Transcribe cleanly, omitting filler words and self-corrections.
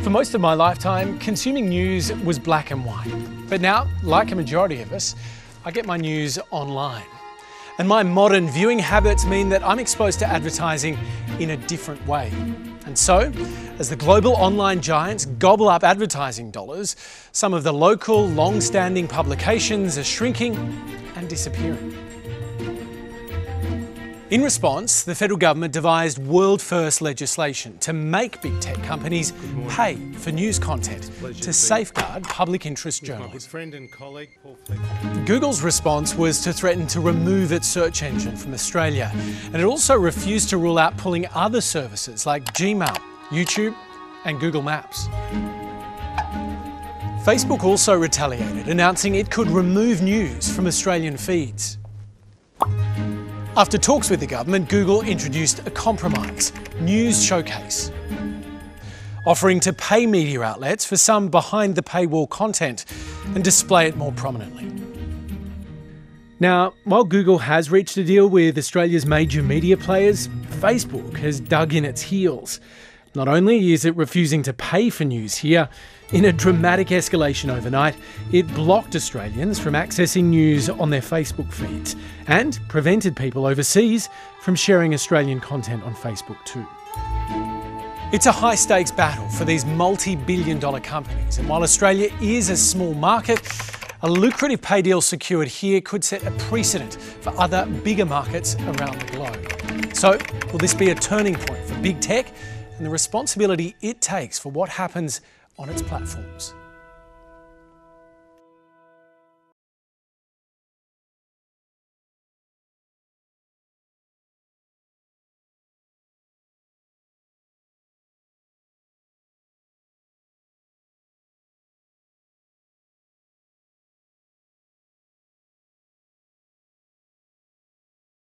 For most of my lifetime, consuming news was black and white. But now, like a majority of us, I get my news online. And my modern viewing habits mean that I'm exposed to advertising in a different way. And so, as the global online giants gobble up advertising dollars, some of the local, long-standing publications are shrinking and disappearing. In response, the federal government devised world-first legislation to make big tech companies pay for news content to safeguard public interest journalism. Google's response was to threaten to remove its search engine from Australia, and it also refused to rule out pulling other services like Gmail, YouTube, and Google Maps. Facebook also retaliated, announcing it could remove news from Australian feeds. After talks with the government, Google introduced a compromise, News Showcase, offering to pay media outlets for some behind-the-paywall content and display it more prominently. Now, while Google has reached a deal with Australia's major media players, Facebook has dug in its heels. Not only is it refusing to pay for news here, in a dramatic escalation overnight, it blocked Australians from accessing news on their Facebook feeds and prevented people overseas from sharing Australian content on Facebook too. It's a high-stakes battle for these multi-billion-dollar companies, and while Australia is a small market, a lucrative pay deal secured here could set a precedent for other bigger markets around the globe. So, will this be a turning point for big tech and the responsibility it takes for what happens on its platforms?